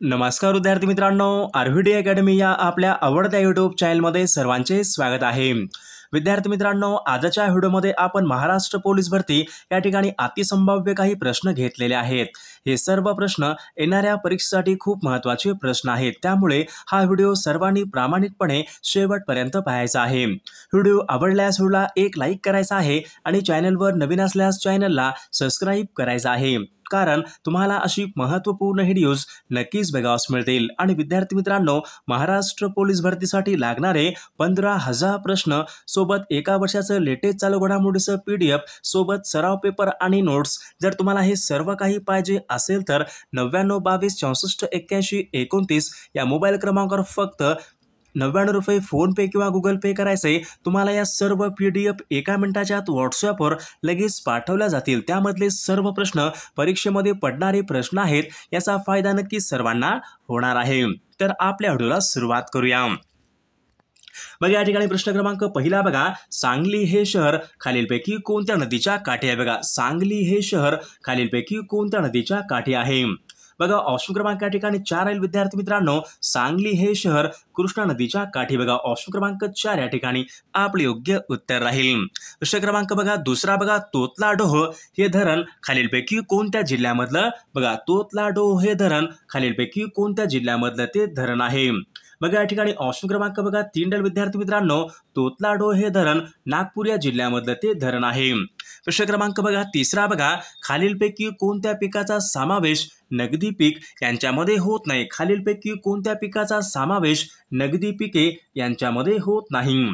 नमस्कार विद्यार्थी मित्रांनो, आरव्हीडी अकॅडमी या आपल्या आवडत्या यूट्यूब चॅनलमध्ये सर्वांचे स्वागत आहे। विद्यार्थी मित्रांनो, आजच्या व्हिडिओमध्ये आपण महाराष्ट्र पोलीस भरती या ठिकाणी अतिसंभाव्य काही प्रश्न घेतलेले आहेत। हे सर्व प्रश्न येणाऱ्या परीक्षेसाठी खूप महत्त्वाचे प्रश्न आहेत, त्यामुळे हा व्हिडिओ सर्वांनी प्रामाणिकपणे शेवटपर्यंत पाहायचा आहे। व्हिडिओ आवडल्यास व्हिडिओला एक लाईक करायचा आहे आणि चॅनलवर नवीन असल्यास चॅनलला सबस्क्राईब करायचं आहे, कारण तुम्हाला अशी महत्त्वपूर्ण व्हिडिओज नक्कीच बघावयास मिळतील। आणि विद्यार्थी मित्रांनो, महाराष्ट्र पोलीस भरतीसाठी लागणारे 15,000 प्रश्न सोबत एका वर्षाचं लेटेस्ट चालू घडामोडीचं PDF सोबत सराव पेपर आणि नोट्स, जर तुम्हाला हे सर्व काही पाहिजे असेल तर 99 22 64 81 29 या मोबाईल क्रमांकावर फक्त 99 रुपये फोन पे किंवा गुगल पे करायचे। तुम्हाला या सर्व PDF एका मिनिटाच्या आत व्हॉट्सअपवर लगेच पाठवल्या जातील। त्यामधले सर्व प्रश्न परीक्षेमध्ये पडणारे प्रश्न आहेत, याचा फायदा नक्की सर्वांना होणार आहे। तर आपल्या व्हिडिओला सुरुवात करूया। मग या ठिकाणी प्रश्न क्रमांक पहिला बघा, सांगली हे शहर खालीलपैकी कोणत्या नदीच्या काठी आहे? बघा, सांगली हे शहर खालीलपैकी कोणत्या नदीच्या काठी आहे? बघा, ऑप्शन क्रमांक या ठिकाणी 4 आहे विद्यार्थी मित्रांनो, सांगली हे शहर कृष्णा नदीच्या काठी। बघा, ऑप्शन क्रमांक 4 या ठिकाणी आपले योग्य उत्तर राहील। प्रश्न क्रमांक बघा दुसरा बघा, तोतलाडोह हे धरण खालीलपैकी कोणत्या जिल्ह्यामधलं? बघा, तोतलाडोह हे धरण खालीलपैकी कोणत्या जिल्ह्यामधलं ते धरण आहे? बघा, या ठिकाणी ऑप्शन क्रमांक बघा 3 विद्यार्थी मित्रांनो, तोतलाडोह हे धरण नागपूर या जिल्ह्यामधलं ते धरण आहे। प्रश्न क्रमांक बघा तिसरा बघा, खालीलपैकी कोणत्या पिकाचा समावेश नगदी पीक यांच्यामध्ये होत नाही? खालीलपैकी कोणत्या पिकाचा समावेश नगदी पिके यांच्यामध्ये होत नाही?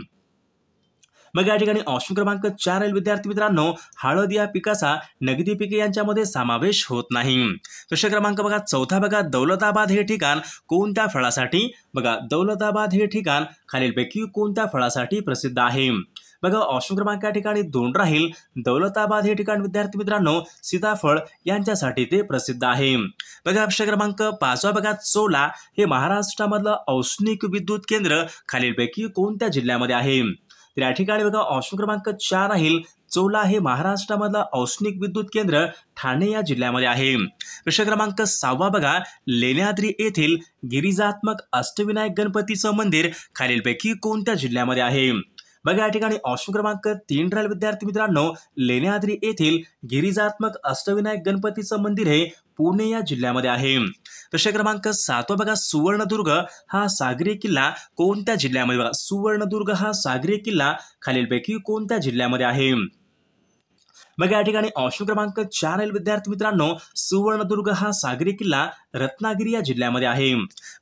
मग या ठिकाणी ऑप्शन क्रमांक 4 आहे विद्यार्थी मित्रांनो, हळद या पिकाचा नगदी पिके यांच्यामध्ये समावेश होत नाही। प्रश्न क्रमांक बघा चौथा बघा, दौलताबाद हे ठिकाण कोणत्या फळासाठी? बघा, दौलताबाद हे ठिकाण खालीलपैकी कोणत्या फळासाठी प्रसिद्ध आहे? बघा, ऑप्शन क्रमांक या ठिकाणी 2 राहील। दौलताबाद हे ठिकाण विद्यार्थी मित्रांनो सीताफळ यांच्यासाठी ते प्रसिद्ध आहे। बघा, प्रश्न क्रमांक 5 बघा, चोला हे महाराष्ट्रामधलं औष्णिक विद्युत केंद्र खालीलपैकी कोणत्या जिल्ह्यामध्ये आहे? तर या ठिकाणी बघा ऑप्शन क्रमांक 4 राहील। चोला हे महाराष्ट्रामधलं औष्णिक विद्युत केंद्र ठाणे या जिल्ह्यामध्ये आहे। प्रश्न क्रमांक 6 बघा, लेण्याद्री येथील गिरिजात्मक अष्टविनायक गणपतीचं मंदिर खालीलपैकी कोणत्या जिल्ह्यामध्ये आहे? बघा, या ठिकाणी ऑप्शन क्रमांक 3 राहील विद्यार्थी मित्रांनो, लेण्याद्री येथील गिरिजात्मक अष्टविनायक गणपतीचं मंदिर हे पुणे या जिल्ह्यामध्ये आहे। प्रश्न क्रमांक 7 बघा, सुवर्णदुर्ग हा सागरी किल्ला कोणत्या जिल्ह्यामध्ये? बघा, सुवर्णदुर्ग हा सागरी किल्ला खालीलपैकी कोणत्या जिल्ह्यामध्ये आहे? बघा, या ठिकाणी ऑप्शन क्रमांक 4 आहे विद्यार्थी मित्रांनो, सुवर्णदुर्ग हा सागरी किल्ला रत्नागिरी या जिल्ह्यामध्ये आहे।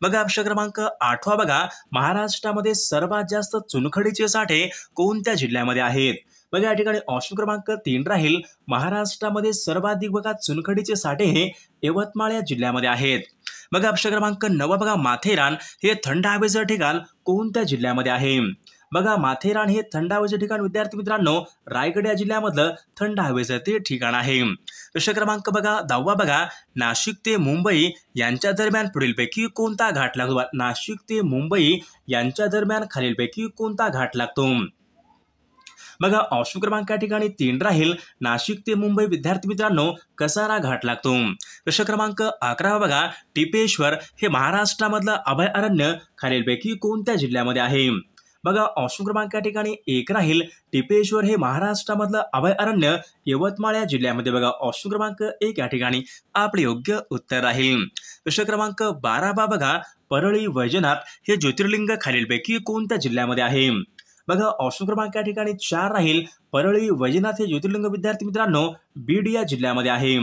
बघा, प्रश्न क्रमांक 8 बघा, महाराष्ट्रामध्ये सर्वात जास्त चुनखडीचे साठे कोणत्या जिल्ह्यामध्ये आहेत? बघा, या ठिकाणी ऑप्शन क्रमांक 3 राहील। महाराष्ट्रामध्ये सर्वाधिक बघा चुनखडीचे साठे हे यवतमाळ या जिल्ह्यामध्ये आहेत। बघा, प्रश्न क्रमांक 9 बघा, माथेरान हे थंड हवेचं ठिकाण कोणत्या जिल्ह्यामध्ये आहे? बघा, माथेरान हे थंड हवेचं ठिकाण विद्यार्थी मित्रांनो रायगड या जिल्ह्यामधलं थंड हवेचं ते ठिकाण आहे। प्रश्न क्रमांक बघा 10 बघा, नाशिक ते मुंबई यांच्या दरम्यान पुढीलपैकी कोणता घाट लागतो? नाशिक ते मुंबई यांच्या दरम्यान खालीलपैकी कोणता घाट लागतो? बघा, ऑप्शन क्रमांक या ठिकाणी 3 राहील। नाशिक ते मुंबई विद्यार्थी मित्रांनो कसारा घाट लागतो। प्रश्न क्रमांक 11 बघा, टिपेश्वर हे महाराष्ट्रामधलं अभयारण्य खालीलपैकी कोणत्या जिल्ह्यामध्ये आहे? बघा, ऑप्शन क्रमांक या ठिकाणी 1 राहील। टिपेश्वर हे महाराष्ट्रामधलं अभयारण्य यवतमाळ या जिल्ह्यामध्ये। बघा, ऑप्शन क्रमांक 1 या ठिकाणी आपले योग्य उत्तर राहील। प्रश्न क्रमांक 12 बघा, परळी वैजनाथ हे ज्योतिर्लिंग खालीलपैकी कोणत्या जिल्ह्यामध्ये आहे? बघा, ऑप्शन क्रमांक या ठिकाणी 4 राहील। परळी वैजनाथ हे ज्योतिर्लिंग विद्यार्थी मित्रांनो बीड या जिल्ह्यामध्ये आहे।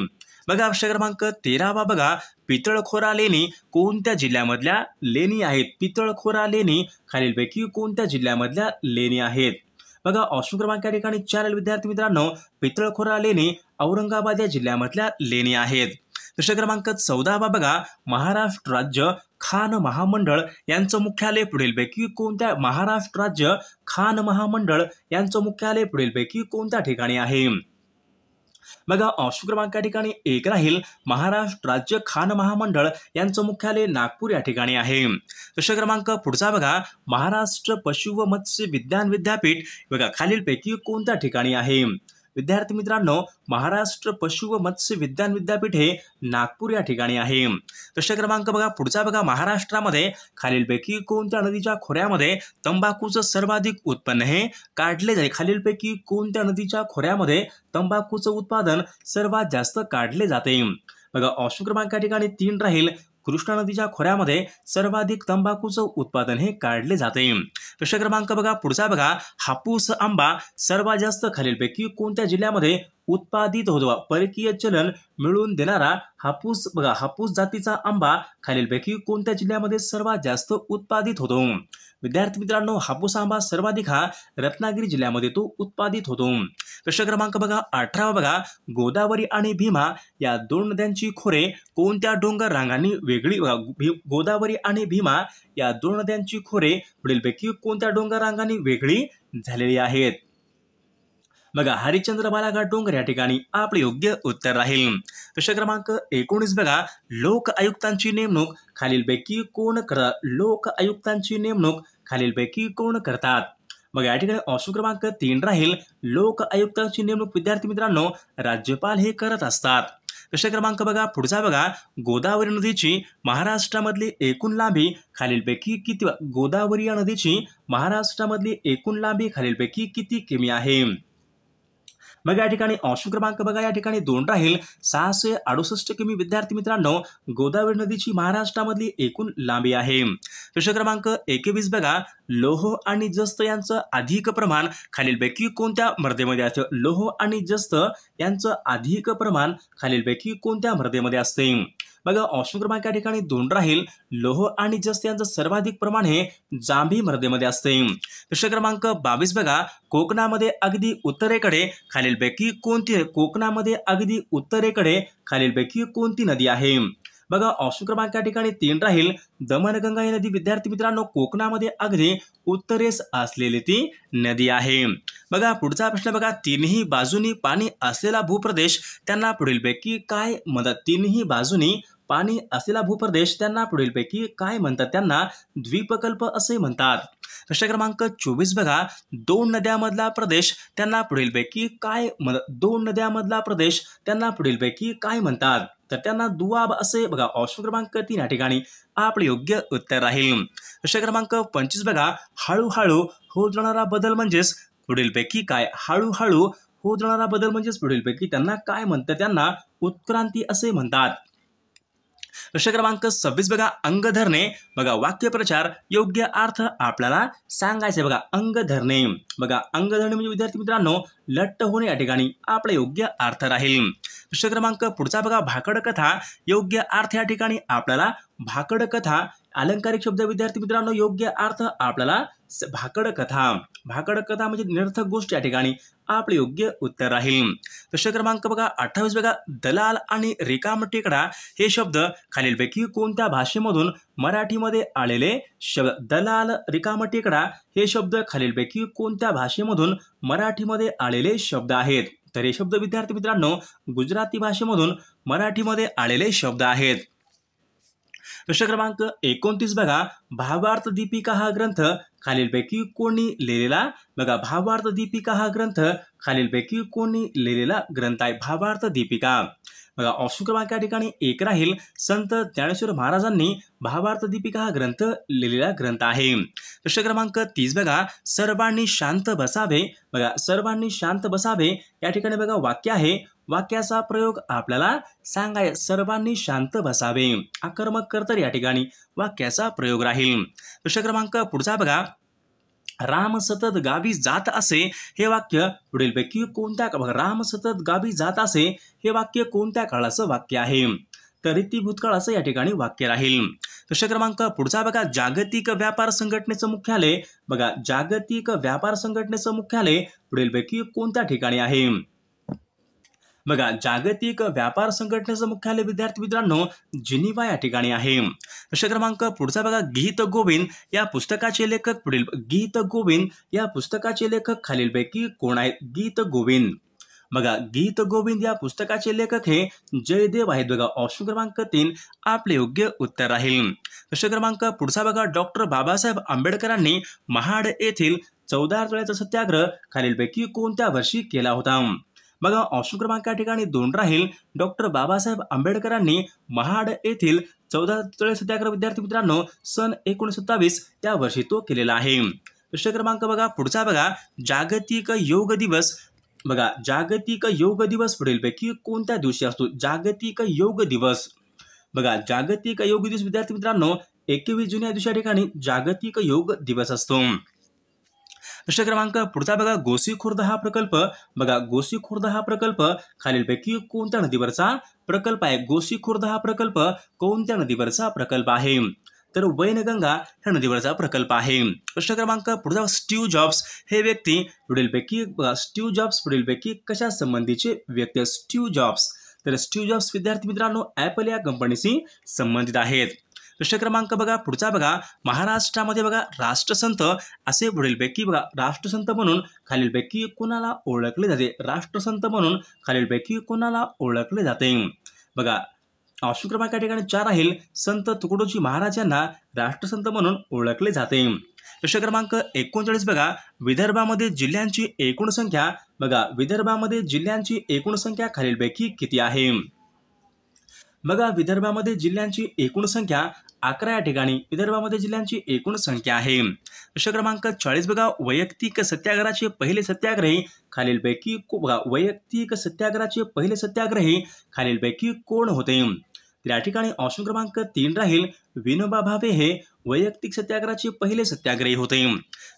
बघा, प्रश्न क्रमांक 13 बघा, पितळखोरा लेणी कोणत्या जिल्ह्यामधल्या लेणी आहेत? पितळखोरा लेणी खालीलपैकी कोणत्या जिल्ह्यामधल्या लेणी आहेत? बघा, ऑप्शन क्रमांक या ठिकाणी 4 विद्यार्थी मित्रांनो, पितळखोरा लेणी औरंगाबाद या जिल्ह्यामधल्या लेणी आहेत। प्रश्न क्रमांक 14 बघा, महाराष्ट्र राज्य खान महामंडळ यांचं मुख्यालय पुढीलपैकी कोणत्या? महाराष्ट्र राज्य खान महामंडळ यांचं मुख्यालय पुढीलपैकी कोणत्या ठिकाणी आहे? बघा, ऑप्शन क्रमांक या ठिकाणी 1 राहील। महाराष्ट्र राज्य खान महामंडळ यांचं मुख्यालय नागपूर या ठिकाणी आहे। प्रश्न क्रमांक पुढचा बघा, महाराष्ट्र पशु व मत्स्य विज्ञान विद्यापीठ बघा खालीलपैकी कोणत्या ठिकाणी आहे? विद्यार्थी मित्रांनो महाराष्ट्र पशु व मत्स्य विज्ञान विद्यापीठ हे नागपूर या ठिकाणी आहे। प्रश्न क्रमांक बघा पुढचा बघा, महाराष्ट्रामध्ये खालीलपैकी कोणत्या नदीच्या खोऱ्यामध्ये तंबाखूचं सर्वाधिक उत्पन्न हे काढले जाते? खालीलपैकी कोणत्या नदीच्या खोऱ्यामध्ये तंबाखूचं उत्पादन सर्वात जास्त काढले जाते? बघा ऑप्शन क्रमांक या ठिकाणी 3 राहील, कृष्णा नदीच्या खोऱ्यामध्ये सर्वाधिक तंबाखूचं उत्पादन हे काढले जाते। प्रश्न क्रमांक बघा पुढचा बघा, हापूस आंबा सर्वात जास्त खालीलपैकी कोणत्या जिल्ह्यामध्ये उत्पादित होतो? परकीय चलन मिळवून देणारा हापूस बघा, हापूस जातीचा आंबा खालीलपैकी कोणत्या जिल्ह्यामध्ये सर्वात जास्त उत्पादित होतो? विद्यार्थी मित्रांनो हापूस आंबा सर्वाधिक हा रत्नागिरी जिल्ह्यामध्ये तो उत्पादित होतो। प्रश्न क्रमांक बघा 18 बघा, गोदावरी आणि भीमा या दोन नद्यांची खोरे कोणत्या डोंगर रांगांनी वेगळी गोदावरी आणि भीमा या दोन नद्यांची खोरे पुढीलपैकी कोणत्या डोंगर रांगांनी वेगळी झालेली आहेत? बघा हरिश्चंद्र बालाघाट डोंगर या ठिकाणी आपले योग्य उत्तर राहील। प्रश्न क्रमांक 19 बघा, लोक आयुक्तांची नेमणूक खालीलपैकी कोण करतात? लोक आयुक्तांची नेमणूक खालीलपैकी कोण करतात? बघा या ठिकाणी ऑप्शन क्रमांक 3 राहील, लोक आयुक्तांची नेमणूक विद्यार्थी मित्रांनो राज्यपाल हे करत असतात। प्रश्न क्रमांक बघा पुढचा बघा, गोदावरी नदीची महाराष्ट्रामधली एकूण लांबी खालीलपैकी किती? गोदावरी या नदीची महाराष्ट्रामधली एकूण लांबी खालीलपैकी किती किमी आहे? मग या ठिकाणी ऑप्शन क्रमांक बघा या ठिकाणी 2 राहील, 668 किमी विद्यार्थी मित्रांनो गोदावरी नदीची महाराष्ट्रामधली एकूण लांबी आहे। प्रश्न क्रमांक 21 बघा, लोह आणि जस्त यांचं अधिक प्रमाण खालीलपैकी कोणत्या मृदेमध्ये असते? लोह आणि जस्त यांचं अधिक प्रमाण खालीलपैकी कोणत्या मृदेमध्ये असते? बघा ऑप्शन क्रमांक या ठिकाणी 2 राहील, लोह आणि जस्त यांचं सर्वाधिक प्रमाण हे जांभी मृदेमध्ये असते। प्रश्न क्रमांक 22 बघा, कोकणामध्ये अगदी उत्तरेकडे खालीलपैकी कोणती कोकणामध्ये अगदी उत्तरेकडे खालीलपैकी कोणती नदी आहे? बघा ऑप्शन क्रमांक या ठिकाणी 3 राहील, दमणगंगा ही नदी विद्यार्थी मित्रांनो कोकणामध्ये अगदी उत्तरेस असलेली ती नदी आहे। बघा पुढचा प्रश्न बघा, तिन्ही बाजूनी पाणी असलेला भूप्रदेश त्यांना पुढीलपैकी काय म्हणतात? तिन्ही बाजूनी पाणी असलेला भूप्रदेश त्यांना पुढीलपैकी काय म्हणतात? त्यांना द्वीपकल्प असे म्हणतात। प्रश्न क्रमांक 24 बघा, दोन नद्यांमधला प्रदेश त्यांना पुढीलपैकी काय म्हणतात? दोन नद्यांमधला प्रदेश त्यांना पुढीलपैकी काय म्हणतात? तर त्यांना दुआब असे बघा ऑप्शन क्रमांक 3 या ठिकाणी आपले योग्य उत्तर राहील। प्रश्न क्रमांक 25 बघा, हळूहळू होत जाणारा बदल म्हणजेच पुढीलपैकी काय? हळूहळू होत जाणारा बदल म्हणजेच पुढीलपैकी त्यांना काय म्हणतात? त्यांना उत्क्रांती असे म्हणतात। प्रश्न क्रमांक 26 बघा, अंग धरणे बघा वाक्यप्रचार योग्य अर्थ आपल्याला सांगायचे बघा। अंग धरणे बघा, अंग धरणे म्हणजे विद्यार्थी मित्रांनो लट्ट होणे या ठिकाणी आपला योग्य अर्थ राहील। प्रश्न क्रमांक पुढचा बघा, भाकड कथा योग्य अर्थ या ठिकाणी आपल्याला भाकड कथा अलंकारिक शब्द विद्यार्थी मित्रांनो योग्य अर्थ आपल्याला भाकड कथा म्हणजे निरर्थक गोष्ट या ठिकाणी आपले योग्य उत्तर राहील। प्रश्न क्रमांक बघा 28 बघा, दलाल आणि रिकाम टेकडा हे शब्द खालीलपैकी कोणत्या भाषेमधून मराठीमध्ये आलेले शब्द? दलाल रिकाम टेकडा हे शब्द खालीलपैकी कोणत्या भाषेमधून मराठीमध्ये आलेले शब्द आहेत? तर हे शब्द विद्यार्थी मित्रांनो गुजराती भाषेमधून मराठीमध्ये आलेले शब्द आहेत। प्रश्न क्रमांक 29 बघा, भावार्थ दीपिका हा ग्रंथ खालीलपैकी कोणी लिहिलेला? बघा भावार्थ दीपिका हा ग्रंथ खालीलपैकी कोणी लिहिलेला ग्रंथ आहे? भावार्थ दीपिका बघा ऑप्शन क्रमांक या ठिकाणी 1 राहील, संत ज्ञानेश्वर महाराजांनी भावार्थ दीपिका हा ग्रंथ लिहिलेला ग्रंथ आहे। प्रश्न क्रमांक 30 बघा, सर्वांनी शांत बसावे बघा सर्वांनी शांत बसावे या ठिकाणी बघा वाक्य आहे, वाक्याचा प्रयोग आपल्याला सांगाय सर्वांनी शांत बसावे आक्रमक कर्तर या ठिकाणी वाक्याचा प्रयोग राहील। प्रश्न क्रमांक पुढचा बघा, राम सतत गावी जात असे हे वाक्य पुढीलपैकी कोणत्या राम सतत गावी जात असे हे वाक्य कोणत्या काळाचं वाक्य आहे? तर रीती भूतकाळाचं या ठिकाणी वाक्य राहील। प्रश्न क्रमांक पुढचा बघा, जागतिक व्यापार संघटनेचं मुख्यालय बघा जागतिक व्यापार संघटनेचं मुख्यालय पुढीलपैकी कोणत्या ठिकाणी आहे? बघा जागतिक व्यापार संघटनेचं मुख्यालय विद्यार्थी मित्रांनो जिनिव्हा या ठिकाणी आहे। प्रश्न क्रमांक पुढचा बघा, गीत गोविंद या पुस्तकाचे लेखक पुढील गीत गोविंद या पुस्तकाचे लेखक खालीलपैकी कोण आहेत? गीत गोविंद बघा गीत गोविंद या पुस्तकाचे लेखक हे जयदेव आहेत बघा ऑप्शन क्रमांक 3 आपले योग्य उत्तर राहील। प्रश्न क्रमांक पुढचा बघा, डॉक्टर बाबासाहेब आंबेडकरांनी महाड येथील 14 तोळ्याचा सत्याग्रह खालीलपैकी कोणत्या वर्षी केला होता? बघा ऑप्शन क्रमांक या ठिकाणी 2 राहील. डॉक्टर बाबासाहेब आंबेडकरांनी महाड येथील 14 तळे सत्याग्रह विद्यार्थी मित्रांनो सन 1927 या वर्षी तो केलेला आहे. प्रश्न क्रमांक बघा पुढचा बघा जागतिक योग दिवस. बघा जागतिक योग दिवस पुढीलपैकी कोणत्या दिवशी असतो? जागतिक योग दिवस. बघा जागतिक योग दिवस विद्यार्थी मित्रांनो 21 जून या दिवशी या ठिकाणी जागतिक योग दिवस असतो. प्रश्न क्रमांक पुढचा बघा गोसीखुर्द हा प्रकल्प. बघा गोसीखुर्द हा प्रकल्प खालीलपैकी कोणत्या नदीवरचा प्रकल्प आहे? गोसीखुर्द हा प्रकल्प कोणत्या नदीवरचा प्रकल्प आहे? तर वैनगंगा ह्या नदीवरचा प्रकल्प आहे. प्रश्न क्रमांक पुढचा स्टीव्ह जॉब्स हे व्यक्ती पुढीलपैकी स्टीव्ह जॉब्स पुढीलपैकी कशा संबंधीचे व्यक्ती? Steve jobs. तर स्टीव्ह जॉब्स विद्यार्थी मित्रांनो ॲपल या कंपनीशी संबंधित आहेत. प्रश्न क्रमांक बघा पुढचा बघा महाराष्ट्रामध्ये बघा राष्ट्रसंत असे पुढीलपैकी बघा राष्ट्रसंत म्हणून खालीलपैकी कोणाला ओळखले जाते? राष्ट्रसंत म्हणून खालीलपैकी कोणाला ओळखले जाते? बघा ऑप्शन क्रमांक या ठिकाणी 4 राहील. संत तुकडोजी महाराज यांना राष्ट्रसंत म्हणून ओळखले जाते. प्रश्न क्रमांक 39 बघा विदर्भामध्ये जिल्ह्यांची एकूण संख्या. बघा विदर्भामध्ये जिल्ह्यांची एकूण संख्या खालीलपैकी किती आहे? बघा विदर्भामध्ये जिल्ह्यांची एकूण संख्या 11 या ठिकाणी विदर्भामध्ये जिल्ह्यांची एकूण संख्या आहे. प्रश्न क्रमांक 40 बघा वैयक्तिक सत्याग्रहाचे पहिले सत्याग्रही खालीलपैकी बघा वैयक्तिक सत्याग्रहाचे पहिले सत्याग्रही खालीलपैकी कोण होते? तर या ठिकाणी ऑप्शन क्रमांक 3 राहील. विनोबा भावे हे वैयक्तिक सत्याग्रहाचे पहिले सत्याग्रही होते.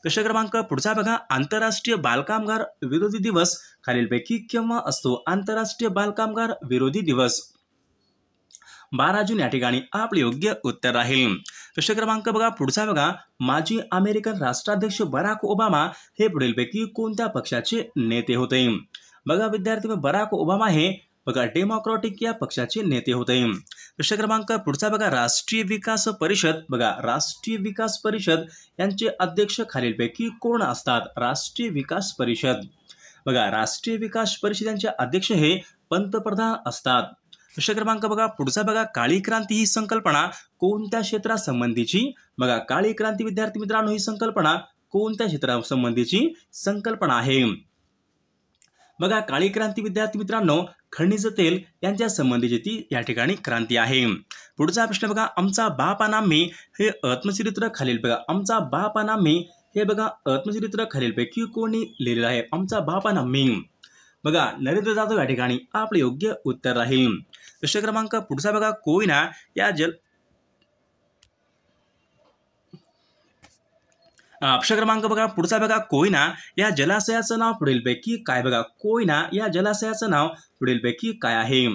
प्रश्न क्रमांक पुढचा बघा आंतरराष्ट्रीय बालकामगार विरोधी दिवस खालीलपैकी केव्हा असतो? आंतरराष्ट्रीय बालकामगार विरोधी दिवस 12 जून या ठिकाणी आपले योग्य उत्तर राहील. प्रश्न क्रमांक बघा पुढचा बघा माजी अमेरिकन राष्ट्राध्यक्ष बराक ओबामा हे पुढीलपैकी कोणत्या पक्षाचे नेते होते? बघा विद्यार्थी बराक ओबामा हे बघा डेमोक्रॅटिक या पक्षाचे नेते होते. प्रश्न क्रमांक पुढचा बघा राष्ट्रीय विकास परिषद. बघा राष्ट्रीय विकास परिषद यांचे अध्यक्ष खालीलपैकी कोण असतात? राष्ट्रीय विकास परिषद. बघा राष्ट्रीय विकास परिषद यांचे अध्यक्ष हे पंतप्रधान असतात. प्रश्न क्रमांक बघा पुढचा बघा काळी क्रांती ही संकल्पना कोणत्या क्षेत्रासंबंधीची? बघा काळी क्रांती विद्यार्थी मित्रांनो ही संकल्पना कोणत्या क्षेत्रासंबंधीची संकल्पना आहे? बघा काळी क्रांती विद्यार्थी मित्रांनो खनिज तेल यांच्या संबंधीची ती या ठिकाणी क्रांती आहे. पुढचा प्रश्न बघा आमचा बाप अनामी हे आत्मचरित्र खालील बघा आमचा बाप अनामी हे बघा आत्मचरित्र खालीलपैकी कोणी लिहिलेलं आहे? आमचा बाप अनामी. बघा नरेंद्र जाधव या ठिकाणी आपले योग्य उत्तर राहील. प्रश्न क्रमांक पुढचा बघा कोयना या प्रश्न क्रमांक बघा पुढचा बघा कोयना या जलाशयाचं नाव पुढीलपैकी काय? बघा कोयना या जलाशयाचं नाव पुढीलपैकी काय आहे?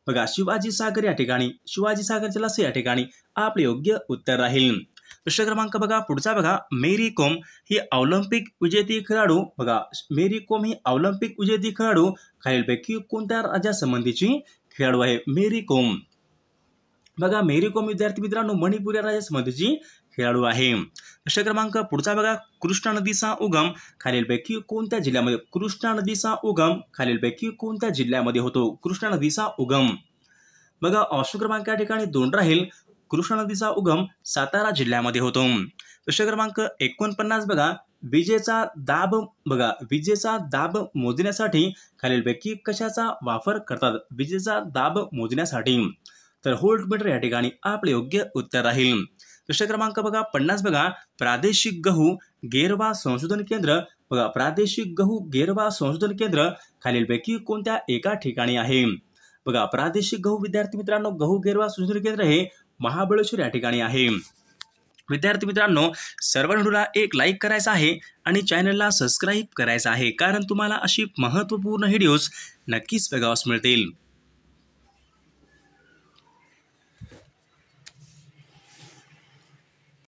बघा शिवाजी सागर या ठिकाणी शिवाजी सागर जलाशय या ठिकाणी आपले योग्य उत्तर राहील. प्रश्न क्रमांक बघा पुढचा बघा मेरी कोम ही ऑलिम्पिक विजेती खेळाडू. बघा मेरी कोम ही ऑलिम्पिक विजेती खेळाडू खालीलपैकी कोणत्या राज्यासंबंधीची खेळाडू आहे? मेरी कोम. बघा मेरी कोम विद्यार्थी मित्रांनो मणिपूर या राज्यासंबंधीची खेळाडू आहे. प्रश्न क्रमांक पुढचा बघा कृष्णा नदीचा उगम खालीलपैकी कोणत्या जिल्ह्यामध्ये? कृष्णा नदीचा उगम खालीलपैकी कोणत्या जिल्ह्यामध्ये होतो? कृष्णा नदीचा उगम. बघा ऑप्शन क्रमांक या ठिकाणी 2 राहील. कृष्णा नदीचा उगम सातारा जिल्ह्यामध्ये होतो. प्रश्न क्रमांक 49 बघा विजेचा दाब. बघा विजेचा दाब मोजण्यासाठी खालीलपैकी कशाचा वापर करतात? विजेचा दाब मोजण्यासाठी तर व्होल्टमीटर या ठिकाणी आपले योग्य उत्तर राहील. प्रश्न क्रमांक बघा 50 बघा प्रादेशिक गहू गेरवा संशोधन केंद्र. बघा प्रादेशिक गहू गेरवा संशोधन केंद्र खालीलपैकी कोणत्या एका ठिकाणी आहे? बघा प्रादेशिक गहू विद्यार्थी मित्रांनो गहू गेरवा संशोधन केंद्र हे महाबळेश्वर या ठिकाणी आहे. विद्यार्थी मित्रांनो सर्व व्हिडिओला एक लाईक करायचा आहे आणि चॅनलला सबस्क्राईब करायचं आहे कारण तुम्हाला अशी महत्त्वपूर्ण व्हिडिओज नक्कीच बघावयास मिळतील.